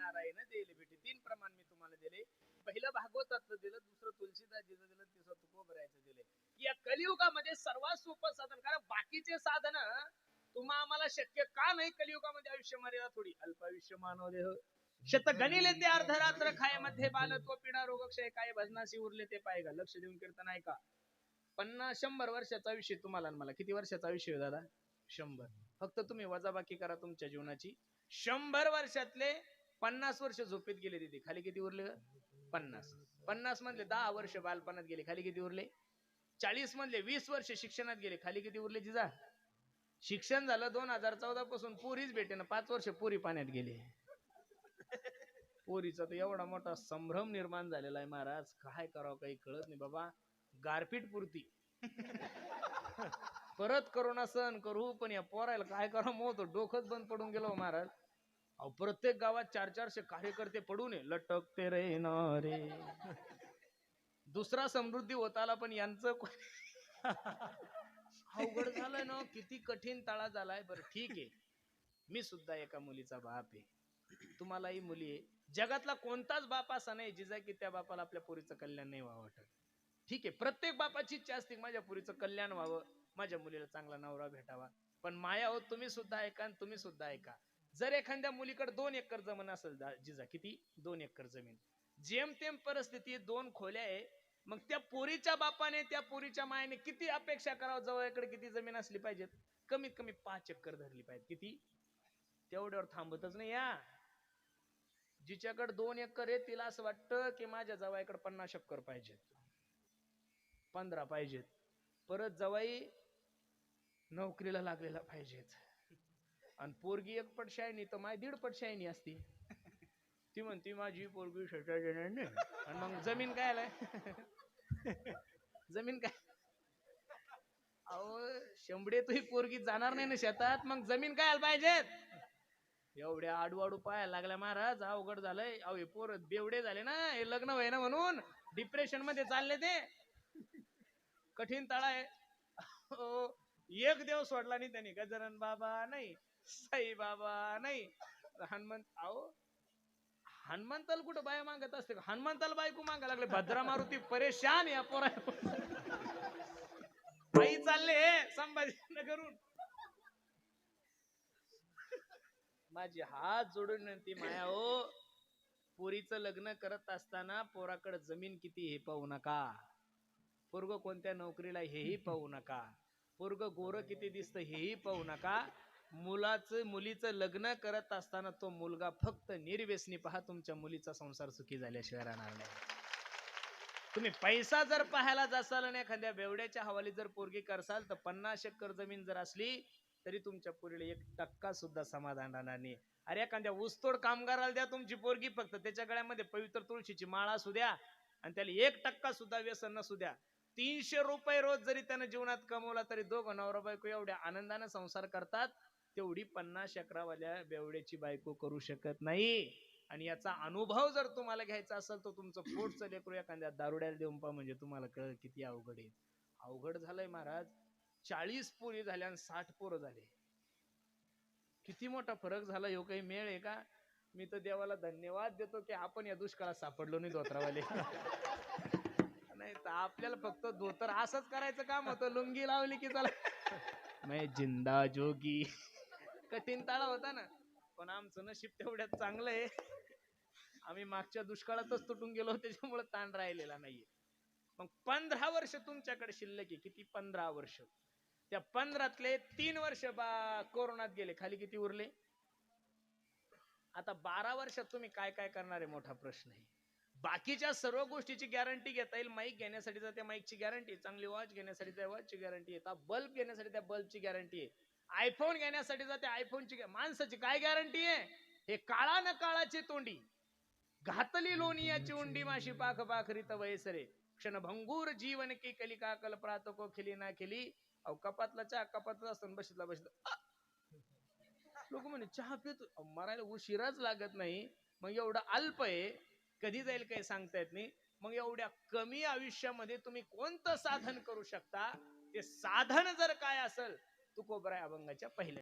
नारायण देले भेटे. 3 प्रमाण मी तुम्हाला दिले. पहिलं भागवतातलं दिलं, दुसरं तुलसीदासजीचं दिलं, तिसरं तुकोबरायचं दिले. या कलियुगामध्ये सर्वात सोपं साधन, कारण बाकीचे साधन तुम्हा आम्हाला शक्य का नाही कलियुगामध्ये? आयुष्य मर्यादा थोडी, अल्पायुष्य मानव देह शत गणिले ते अर्धरात्र खाय मध्ये बालत्व पिढा रोगक्षय काय भजनाशी उरले ते पाय का. लक्ष देऊन कीर्तन ऐका. 50-100 वर्षाचा आयुष्य तुम्हाला मला. किती वर्षाचा आयुष्य आहे दादा? 100. फक्त तुम्ही वजाबाकी करा तुमच्या जीवनाची. 100 वर्षातले 50 वर्ष झोपेत गेले तिथे, खाली किती उरले? 50. 50 मधले 10 वर्ष बालपणात गेले, खाली किती उरले? 40 मधले 20 वर्ष शिक्षणात गेले, खाली किती उरले जिजा? शिक्षण झालं 2014 पासून पोरीच भेटे ना, 5 वर्ष पोरी पाण्यात गेले. पोरीचा तर एवढा मोठा संभ्रम निर्माण झालेला आहे महाराज, काय करावं काही कळत नाही बाबा. गारपीट पुरती परत करोना सहन करू, पण या पोरायला काय करावं मोत डोकंच बंद पडून गेलो महाराज. अहो प्रत्येक गावात 400 कार्यकर्ते पडून लटकते रे ना रे. दुसरा समृद्धी होत आला, पण यांचं अवघड झालंय ना. किती कठीण ताळा झालाय. बरं ठीक आहे, मी सुद्धा एका मुलीचा बाप आहे, तुम्हालाही मुली आहे. जगातला कोणताच बाप असा नाही जिजा की त्या बापाला आपल्या पोरीचं कल्याण नाही व्हावं वाटत. ठीक आहे, प्रत्येक बापाची इच्छा असते माझ्या पोरीचं कल्याण व्हावं, माझ्या मुलीला चांगला नवरा भेटावा. पण माया हो, तुम्ही सुद्धा ऐका आणि तुम्ही सुद्धा ऐका. जर एखाद्या मुलीकडे 2 एकर जमीन असेल जिजा, किती? 2 एकर जमीन, जेमतेम परिस्थिती 2 खोल्या आहे, मग त्या पोरीच्या बापाने त्या पोरीच्या मायाने किती अपेक्षा करावं? जवळकडे किती जमीन असली पाहिजे? कमीत कमी 5 एकर धरली पाहिजे. किती? तेवढ्यावर थांबतच नाही या. जिच्याकडे 2 एकर आहे तिला असं वाटतं की माझ्या जवळकडे 50 एकर पाहिजेत, 15 पाहिजेत. परत जवाई नोकरीला लागलेला पाहिजेत. आणि पोरगी 1 पट शायनी तर माय 1.5 पट शायनी असती. ती म्हणती माझी पोरगी शेतात येणार नाही, आणि मग जमीन काय आलाय? जमीन काय? अहो शेंबडे, तुही पोरगी जाणार नाही ना शेतात, मग जमीन काय आला पाहिजेत? एवढ्या आडवाडू पाहायला लागल्या महाराज, अवघड झालंय. अहो हे पोर बेवडे झाले ना, हे लग्न व्हाय ना म्हणून डिप्रेशन मध्ये चालले ते. कठीण तळा आहे. एक देव सोडला नाही त्यांनी, गजानन बाबा नाही, साई बाबा नाही, हनुमंत. अहो हनुमंताला कुठं बाया मागत असते का? हनुमंताला बायको मागा लागले. भद्रा मारुती परेशान या पोरा. आई चालले संभाजीनगरून. माझी हात जोडून विनंती माया हो, पोरीचं लग्न करत असताना पोराकडे जमीन किती हे पाहू नका, पोरग कोणत्या नोकरीला हेही पाहू नका, पोरग गोर किती दिसतं हेही पाहू नका. मुलीचं लग्न करत असताना तो मुलगा फक्त निर्व्यसनी पहा. तुमच्या मुलीचा संसार सुखी झाल्याशिवाय राहणार नाही. तुम्ही पैसा जर पाहायला जासाल आणि एखाद्या बेवड्याच्या हवाली जर पोरगी करसाल, तर 50 एकर जमीन जर असली तरी तुमच्या पोरीला 1% सुद्धा समाधान राहणार नाही. अरे एखाद्या ऊसतोड कामगाराला द्या तुमची पोरगी, फक्त त्याच्या गळ्यामध्ये पवित्र तुळशीची माळा असू द्या आणि त्याला 1% सुद्धा व्यसन नसू द्या. 300 रुपये रोज जरी त्यानं जीवनात कमवला तरी दोघं नवरा बायको एवढ्या आनंदाने संसार करतात, तेवढी 50 एकरावाल्या बेवड्याची बायको करू शकत नाही. आणि याचा अनुभव जर तुम्हाला घ्यायचा असेल तर तुमचं पोटचं लेकरू एखाद्या दारुड्याला देऊन पहा, म्हणजे तुम्हाला कळ किती अवघड आहे. अवघड झालंय महाराज. 40 पोरी झाल्या आणि 60 पोरं झाले. किती मोठा फरक झाला. ह्यो काही मेळ आहे का? मी तर देवाला धन्यवाद देतो की आपण या दुष्काळात सापडलो नाही धोत्रावाले. नाही तर आपल्याला फक्त धोतर असंच करायचं काम होतं, लुंगी लावली की चला मैं जिंदा जोगी. कठीण ताळा होता ना, पण आमचं नशीब तेवढ्यात चांगलं आहे, आम्ही मागच्या दुष्काळातच तुटून गेलो, त्याच्यामुळे ताण राहिलेला नाहीये. मग 15 वर्ष तुमच्याकडे शिल्लक आहे. किती? 15 वर्ष. त्या 15तले 3 वर्ष कोरोनात गेले, खाली किती उरले? आता 12 वर्षात तुम्ही काय काय करणार आहे मोठा प्रश्न आहे. बाकीच्या सर्व गोष्टीची गॅरंटी घेता येईल. माईक घेण्यासाठी त्या माईकची गॅरंटी आहे, चांगली वॉच घेण्यासाठी त्या वॉचची गॅरंटी आहे, बल्ब घेण्यासाठी त्या बल्बची गॅरंटी आहे, आयफोन घेण्यासाठी त्या आयफोनची. माणसाची काय गॅरंटी आहे? हे काळा न काळाची तोंडी घातली लोणियाची उंडी, माशी पाख पाखरीत वयसरे क्षणभंगूर जीवन की कलिका कल्परात को खिली ना खिली. अहो कपातला चहा कपातला असताना बसला लोक म्हणे चहा पितो, मरायला उशिराच लागत नाही. मग एवढं अल्प आहे, कधी जाईल काही सांगता येत नाही. मग एवढ्या कमी आयुष्यामध्ये तुम्ही कोणतं साधन करू शकता? ते साधन जर काय असेल, तुकोबराय अभंगाच्या पहिल्या